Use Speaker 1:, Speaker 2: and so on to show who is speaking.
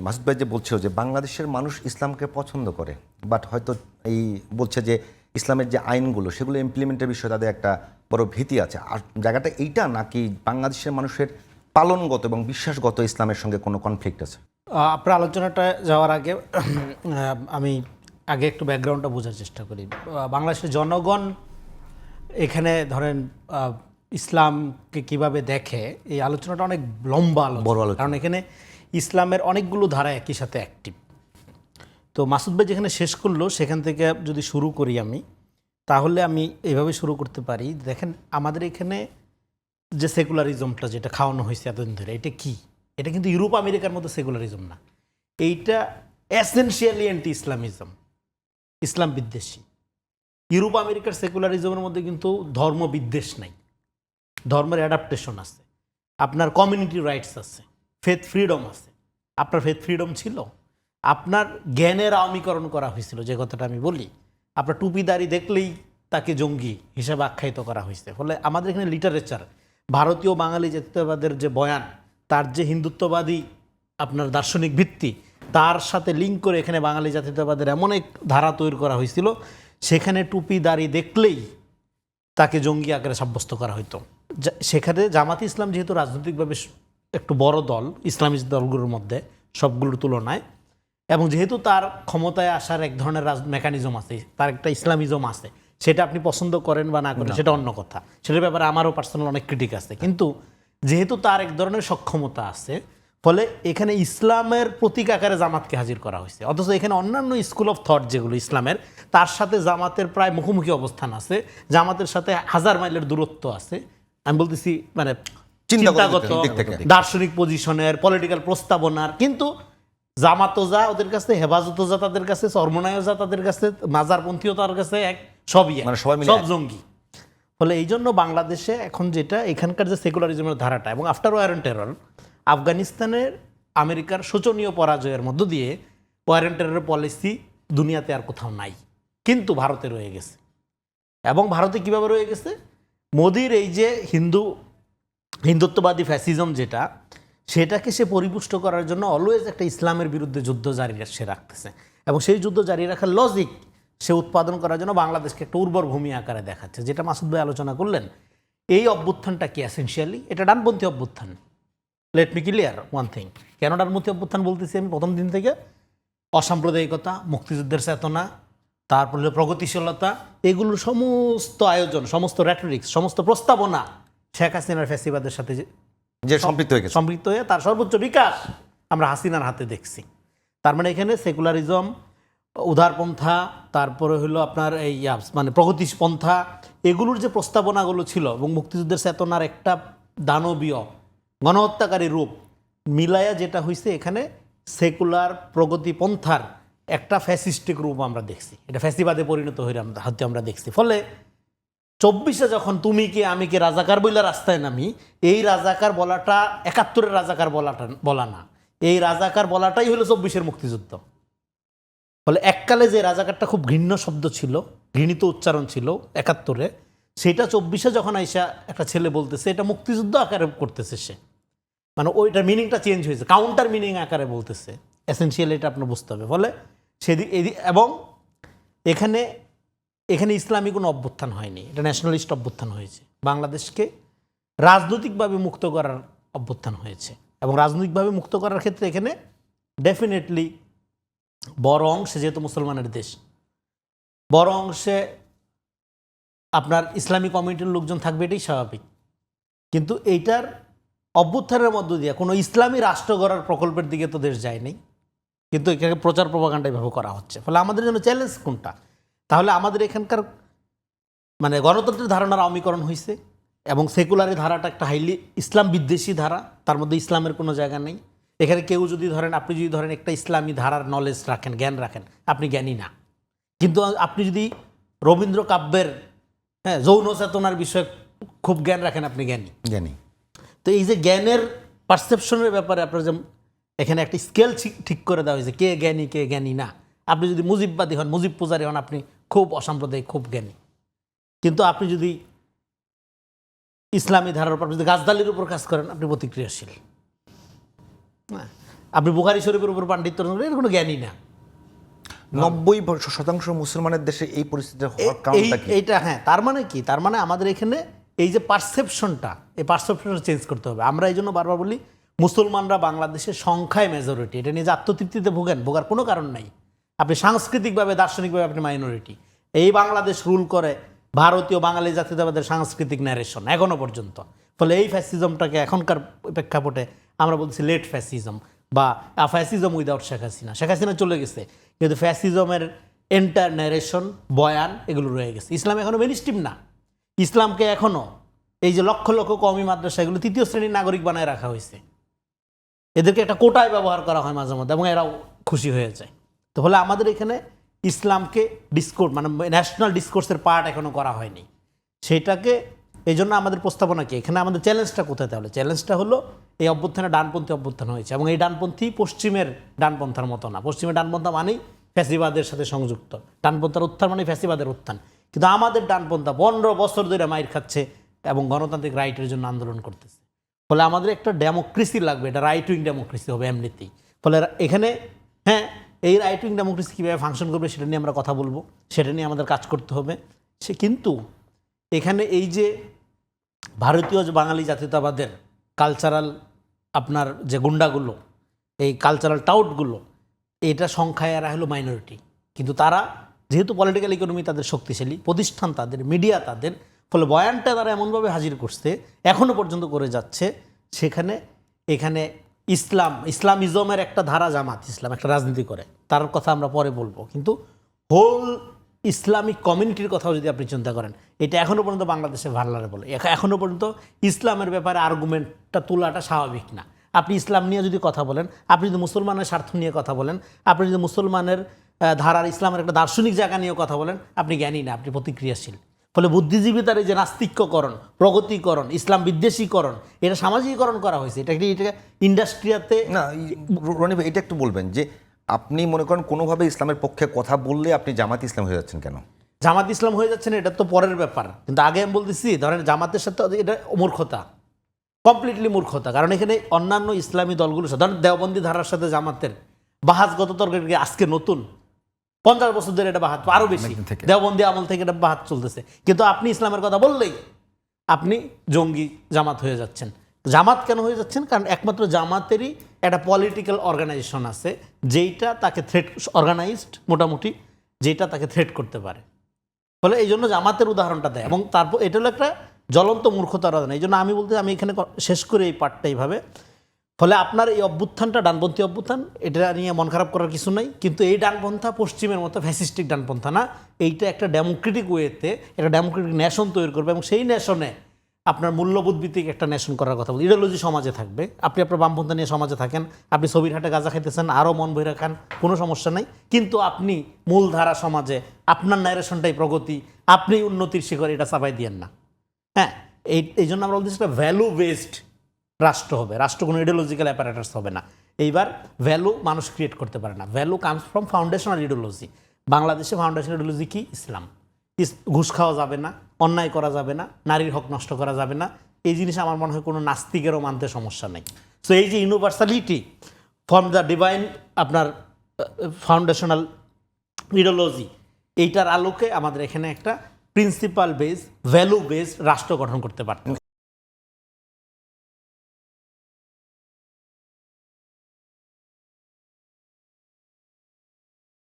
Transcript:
Speaker 1: মাসুদ ভাই যে বলছিল যে বাংলাদেশের মানুষ ইসলামকে পছন্দ করে, বাট হয়তো এই বলছে যে ইসলামের যে আইনগুলো সেগুলো ইমপ্লিমেন্টের বিষয়ে তাদের একটা বড় ভীতি আছে। আর জায়গাটা এইটা নাকি বাংলাদেশের মানুষের পালনগত এবং বিশ্বাসগত ইসলামের সঙ্গে কোনো কনফ্লিক্ট আছে?
Speaker 2: আপনার আলোচনাটা যাওয়ার আগে আমি আগে একটু ব্যাকগ্রাউন্ডটা বোঝার চেষ্টা করি। বাংলাদেশের জনগণ এখানে ধরেন ইসলামকে কিভাবে দেখে, এই আলোচনাটা অনেক লম্বা
Speaker 1: বড়
Speaker 2: আলোচনা,
Speaker 1: আলোচনা।
Speaker 2: কারণ এখানে ইসলামের অনেকগুলো ধারা একই সাথে অ্যাক্টিভ। তো মাসুদ ভাই যেখানে শেষ করলো সেখান থেকে যদি শুরু করি আমি, তাহলে আমি এইভাবে শুরু করতে পারি। দেখেন, আমাদের এখানে যে সেকুলারিজমটা যেটা খাওয়ানো হয়েছে এতদিন ধরে, এটা কি? এটা কিন্তু ইউরোপ আমেরিকার মতো সেকুলারিজম না, এইটা এসেনশিয়ালি অ্যান্টি ইসলামিজম, ইসলাম বিদ্বেষী। ইউরোপ আমেরিকার সেকুলারিজমের মধ্যে কিন্তু ধর্ম বিদ্বেষ নাই, ধর্মের অ্যাডাপ্টেশন আছে, আপনার কমিউনিটি রাইটস আছে, ফেথ ফ্রিডম আছে। আপনার ফেথ ফ্রিডম ছিল, আপনার জ্ঞানের আওয়ামীকরণ করা হয়েছিল, যে কথাটা আমি বলি। আপনার টুপিদারি দেখলেই তাকে জঙ্গি হিসেবে আখ্যায়িত করা হয়েছে। ফলে আমাদের এখানে লিটারেচার, ভারতীয় বাঙালি জাতীয়তাবাদের যে বয়ান, তার যে হিন্দুত্ববাদী আপনার দার্শনিক ভিত্তি, তার সাথে লিঙ্ক করে এখানে বাঙালি জাতীয়তাবাদের এমন এক ধারা তৈরি করা হয়েছিল, সেখানে টুপিদারি দেখলেই তাকে জঙ্গি আকারে সাব্যস্ত করা হইতো। সেখানে জামাতে ইসলাম যেহেতু রাজনৈতিকভাবে একটু বড় দল ইসলামিক দলগুলোর মধ্যে সবগুলোর তুলনায়, এবং যেহেতু তার ক্ষমতায় আসার এক ধরনের মেকানিজম আছে, তার একটা ইসলামিজম আছে, সেটা আপনি পছন্দ করেন বা না করেন সেটা অন্য কথা, সেটার ব্যাপারে আমারও পার্সোনাল অনেক ক্রিটিক আছে। কিন্তু যেহেতু তার এক ধরনের সক্ষমতা আছে, ফলে এখানে ইসলামের প্রতীক আকারে জামাতকে হাজির করা হয়েছে। অথচ এখানে অন্যান্য স্কুল অফ থট যেগুলো ইসলামের, তার সাথে জামাতের প্রায় মুখোমুখি অবস্থান আছে, জামাতের সাথে 1000 মাইলের দূরত্ব আছে। আমি বলতেছি মানে চিন্তাগত, দার্শনিক পজিশনের, পলিটিক্যাল প্রস্তাবনার। কিন্তু জামাতও যা ওদের কাছে, হেফাজতও যা তাদের কাছে, চরমনায়ও যা তাদের কাছে, মাজারপন্থীও তার কাছে, এক সবই সব জঙ্গি। ফলে এই জন্য বাংলাদেশে এখন যেটা এখানকার যে সেকুলারিজমের ধারাটা, এবং আফটার ওয়ার অ্যান্ড টেরর আফগানিস্তানের আমেরিকার শোচনীয় পরাজয়ের মধ্য দিয়ে ওয়ার অ্যান্ড টেররের পলিসি দুনিয়াতে আর কোথাও নাই, কিন্তু ভারতে রয়ে গেছে। এবং ভারতে কিভাবে রয়ে গেছে? মোদির এই যে হিন্দুত্ববাদী ফ্যাসিজম যেটা, সেটাকে সে পরিপুষ্ট করার জন্য অলওয়েজ একটা ইসলামের বিরুদ্ধে যুদ্ধ জারি সে রাখতেছে, এবং সেই যুদ্ধ জারি রাখার লজিক সে উৎপাদন করার জন্য বাংলাদেশকে একটা উর্বর ভূমি আকারে দেখাচ্ছে, যেটা মাসুদ ভাই আলোচনা করলেন। এই অভ্যুত্থানটা কি এসেনশিয়ালি এটা ডানপন্থী অভ্যুত্থান। Let me clear one thing. কেন ডানপন্থী অভ্যুত্থান বলতেছি আমি প্রথম দিন থেকে? অসাম্প্রদায়িকতা, মুক্তিযুদ্ধের চেতনা, তারপরে প্রগতিশীলতা, এগুলোর সমস্ত আয়োজন, সমস্ত রেটরিক্স, সমস্ত প্রস্তাবনা শেখ হাসিনার ফ্যাসিবাদের সাথে
Speaker 1: যে সম্পৃক্ত
Speaker 2: হয়ে তার সর্বোচ্চ বিকাশ আমরা হাসিনার হাতে দেখছি। তার মানে এখানে সেকুলারিজম, উদারপন্থা, তারপরে হলো আপনার এই মানে প্রগতিপন্থা, এগুলোর যে প্রস্তাবনাগুলো ছিল, এবং মুক্তিযুদ্ধের চেতনার একটা দানবীয় গণহত্যাকারী রূপ মিলায়া যেটা হয়েছে, এখানে সেকুলার প্রগতিপন্থার একটা ফ্যাসিস্টিক রূপ আমরা দেখছি। এটা ফ্যাসিবাদে পরিণত হয়ে হতে আমরা দেখছি। ফলে 24-এ যখন তুমি কে আমি কে রাজাকার বইলা রাস্তায় নামি, এই রাজাকার বলাটা 71-এর রাজাকার বলা না, এই রাজাকার বলাটাই হলো 24-এর মুক্তিযুদ্ধ। ফলে এককালে যে রাজাকারটা খুব ঘৃণ্য শব্দ ছিল, ঘৃণিত উচ্চারণ ছিল 71-এ, সেটা 24-এ যখন আইসা একটা ছেলে বলতেছে, এটা মুক্তিযুদ্ধ আকারে করতেছে সে, মানে ওইটার মিনিংটা চেঞ্জ হয়েছে, কাউন্টার মিনিং আকারে বলতেছে। এসেনশিয়ালি এটা আপনার বুঝতে হবে। ফলে এবং এখানে ইসলামী কোনো অভ্যুত্থান হয়নি, এটা ন্যাশনালিস্ট অভ্যুত্থান হয়েছে। বাংলাদেশকে রাজনৈতিকভাবে মুক্ত করার অভ্যুত্থান হয়েছে, এবং রাজনৈতিকভাবে মুক্ত করার ক্ষেত্রে এখানে ডেফিনেটলি বড় অংশে, যেহেতু মুসলমানের দেশ, বড় অংশে আপনার ইসলামী কমিউনিটির লোকজন থাকবে, এটাই স্বাভাবিক। কিন্তু এইটার অভ্যুত্থানের মধ্য দিয়ে কোনো ইসলামী রাষ্ট্র গড়ার প্রকল্পের দিকে তো দেশ যায়নি, কিন্তু এখানে প্রচার প্রপাগান্ডা এভাবে করা হচ্ছে। ফলে আমাদের জন্য চ্যালেঞ্জ কোনটা? তাহলে আমাদের এখানকার মানে গণতন্ত্রের ধারণার আওয়ামীকরণ হয়েছে, এবং সেকুলারি ধারাটা একটা হাইলি ইসলাম বিদ্বেষী ধারা, তার মধ্যে ইসলামের কোনো জায়গা নেই। এখানে কেউ যদি ধরেন, আপনি যদি ধরেন একটা ইসলামী ধারার নলেজ রাখেন, জ্ঞান রাখেন, আপনি জ্ঞানী না। কিন্তু আপনি যদি রবীন্দ্র কাব্যের যৌন চেতনার বিষয়ে খুব জ্ঞান রাখেন, আপনি জ্ঞানী। তো এই যে জ্ঞানের পারসেপশনের ব্যাপারে আপনার যে এখানে একটা স্কেল ঠিক করে দেওয়া হয়েছে, কে জ্ঞানী কে জ্ঞানী না। আপনি যদি মুজিববাদী হন, মুজিব পূজারী হন, আপনি খুব অসাম্প্রদায়িক, খুব জ্ঞানী। কিন্তু আপনি যদি ইসলামী ধারার উপর, যদি গাছদালির উপর কাজ করেন, আপনি প্রতিক্রিয়াশীল। আপনি বুখারী শরীফের উপর পাণ্ডিত্য অর্জন করেন, এর কোনো জ্ঞানী না।
Speaker 1: 90% মুসলমানের দেশে এই পরিস্থিতি হওয়ার কারণটা কি?
Speaker 2: এইটা হ্যাঁ, তার মানে কি? তার মানে আমাদের এখানে এই যে পারসেপশনটা, এই পারসেপশনটা চেঞ্জ করতে হবে। আমরা এই জন্য বারবার বলি মুসলমানরা বাংলাদেশের সংখ্যায় মেজরিটি, এটা নিয়ে যে আত্মতৃপ্তিতে ভোগার কোনো কারণ নাই। আপনি সাংস্কৃতিকভাবে দার্শনিকভাবে আপনি মাইনরিটি। এই বাংলাদেশ রুল করে ভারতীয় বাঙালি জাতীয়তাবাদের সাংস্কৃতিক ন্যারেশন এখনো পর্যন্ত। ফলে এই ফ্যাসিজমটাকে এখনকার প্রেক্ষাপটে আমরা বলছি লেট ফ্যাসিজম বা ফ্যাসিজম উইদাউট শেখ হাসিনা। শেখ হাসিনা চলে গেছে, কিন্তু ফ্যাসিজমের এন্টার ন্যারেশন, বয়ান এগুলো রয়ে গেছে। ইসলাম এখনো মেনস্ট্রিম না। ইসলামকে এখনো এই যে লক্ষ লক্ষ কওমি মাদ্রাসা, এগুলো তৃতীয় শ্রেণীর নাগরিক বানায় রাখা হয়েছে। এদেরকে একটা কোটায় ব্যবহার করা হয় মাঝে মধ্যে, এবং এরাও খুশি হয়ে যায়। তো ফলে আমাদের এখানে ইসলামকে ডিসকোর্স মানে ন্যাশনাল ডিসকোর্সের পার্ট এখনো করা হয়নি। সেইটাকে এই জন্য আমাদের প্রস্তাবনা কি, এখানে আমাদের চ্যালেঞ্জটা কোথায়? তাহলে চ্যালেঞ্জটা হলো এই অভ্যুত্থানে ডানপন্থী অভ্যুত্থান হয়েছে, এবং এই ডানপন্থী পশ্চিমের ডানপন্থার মতো না। পশ্চিমের ডানপন্থা মানেই ফ্যাসিবাদের সাথে সংযুক্ত, ডানপন্থার উত্থান মানে ফ্যাসিবাদের উত্থান। কিন্তু আমাদের ডানপন্থা 15 বছর ধরে মাইর খাচ্ছে এবং গণতান্ত্রিক রাইটের জন্য আন্দোলন করতেছে। ফলে আমাদের একটা ডেমোক্রেসি লাগবে, এটা রাইট উইং ডেমোক্রেসি হবে এমনিতেই। ফলে এখানে হ্যাঁ, এই রাইট উইং ডেমোক্রেসি কীভাবে ফাংশন করবে সেটা নিয়ে আমরা কথা বলবো, সেটা নিয়ে আমাদের কাজ করতে হবে। কিন্তু এখানে এই যে ভারতীয় যে বাঙালি জাতীয়তাবাদের কালচারাল আপনার যে গুন্ডাগুলো, এই কালচারাল টাউটগুলো, এটা সংখ্যায় এরা হলো মাইনরিটি। কিন্তু তারা যেহেতু পলিটিক্যাল ইকোনমি তাদের শক্তিশালী, প্রতিষ্ঠান তাদের, মিডিয়া তাদের, ফলে বয়ানটা তারা এমনভাবে হাজির করছে, এখনও পর্যন্ত করে যাচ্ছে, সেখানে এখানে ইসলামিজমের একটা ধারা, জামাত ইসলাম একটা রাজনীতি করে, তার কথা আমরা পরে বলবো। কিন্তু হোল ইসলামিক কমিউনিটির কথাও যদি আপনি চিন্তা করেন, এটা এখনও পর্যন্ত বাংলাদেশে ভালনারেবল। এখনও পর্যন্ত ইসলামের ব্যাপারে আর্গুমেন্টটা তোলাটা স্বাভাবিক না। আপনি ইসলাম নিয়ে যদি কথা বলেন, আপনি যদি মুসলমানের স্বার্থ নিয়ে কথা বলেন, আপনি যদি মুসলমানের ধারার ইসলামের একটা দার্শনিক জায়গা নিয়ে কথা বলেন, আপনি জ্ঞানী না, আপনি প্রতিক্রিয়াশীল। ফলে বুদ্ধিজীবী তার এই যে নাস্তিক্যকরণ, প্রগতিকরণ, ইসলাম বিদ্বেষীকরণ, এটা সামাজিকীকরণ করা হয়েছে। এটা ইন্ডাস্ট্রিয়াতে
Speaker 1: না, রনি ভাই এটা একটু বলবেন যে আপনি মনে করেন কোনোভাবে ইসলামের পক্ষে কথা বললে আপনি জামাত ইসলাম হয়ে যাচ্ছেন কেন?
Speaker 2: জামাত ইসলাম হয়ে যাচ্ছে না, এটা তো পরের ব্যাপার। কিন্তু আগে আমি বলতেছি, ধরেন জামাতের সাথে এটা মূর্খতা, কমপ্লিটলি মূর্খতা। কারণ এখানে অন্যান্য ইসলামী দলগুলোর সাথে, ধরেন দেওবন্দি ধারার সাথে জামাতের বাহাজগত তর্ক আজকে নতুন, 50 বছর ধরে এটা বাহাত, আরও বেশি দেওবন্দি আমল থেকে এটা বাহাত চলতেছে। কিন্তু আপনি ইসলামের কথা বললেই আপনি জঙ্গি জামাত হয়ে যাচ্ছেন। জামাত কেন হয়ে যাচ্ছেন? কারণ একমাত্র জামাতেরই একটা পলিটিক্যাল অর্গানাইজেশন আছে যেইটা তাকে থ্রেট, অর্গানাইজড মোটামুটি, যেটা তাকে থ্রেট করতে পারে। ফলে এই জন্য জামাতের উদাহরণটা দেয়, এবং তারপর এটা হলো একটা জ্বলন্ত মূর্খতার উদাহরণ। এই জন্য আমি বলতে, আমি এখানে শেষ করে এই পার্টটা এইভাবে। ফলে আপনার এই অভ্যুত্থানটা ডানপন্থী অভ্যুত্থান, এটা নিয়ে মন খারাপ করার কিছু নাই। কিন্তু এই ডানপন্থা পশ্চিমের মতো ফ্যাসিস্টিক ডানপন্থা না, এইটা একটা ডেমোক্রেটিক ওয়েতে একটা ডেমোক্রেটিক নেশন তৈরি করবে, এবং সেই নেশনে আপনার মূল্যবোধ ভিত্তিক একটা নেশন করার কথা বলি। ইডিওলজি সমাজে থাকবে, আপনি আপনার বামপন্থা নিয়ে সমাজে থাকেন, আপনি ছবির হাটে গাঁজা খাইতেছেন, আরও মন বইরা খান, কোনো সমস্যা নেই। কিন্তু আপনি মূলধারা সমাজে আপনার ন্যারেশনটাই প্রগতি, আপনি উন্নতির শিখর, এটা চাপাই দিয়েন না। হ্যাঁ, এই জন্য আমরা বলতেছি ভ্যালু বেসড রাষ্ট্র হবে, রাষ্ট্র কোনো ইডিওলজিক্যাল অ্যাপারেটাস হবে না। এইবার ভ্যালু মানুষ ক্রিয়েট করতে পারে না, value comes from foundational ideology. বাংলাদেশে ফাউন্ডেশনাল ইডিওলজি কি? ইসলাম। ঘুষ খাওয়া যাবে না, অন্যায় করা যাবে না, নারীর হক নষ্ট করা যাবে না। এই জিনিস আমার মনে হয় কোনো নাস্তিকেরও মানতে সমস্যা নেই। সো এই যে ইউনিভার্সালিটি ফ্রম দ্য ডিভাইন আপনার ফাউন্ডেশনাল ইডিওলজি, এইটার আলোকে আমাদের এখানে একটা প্রিন্সিপাল বেস, ভ্যালু বেসড রাষ্ট্র গঠন করতে পারতাম।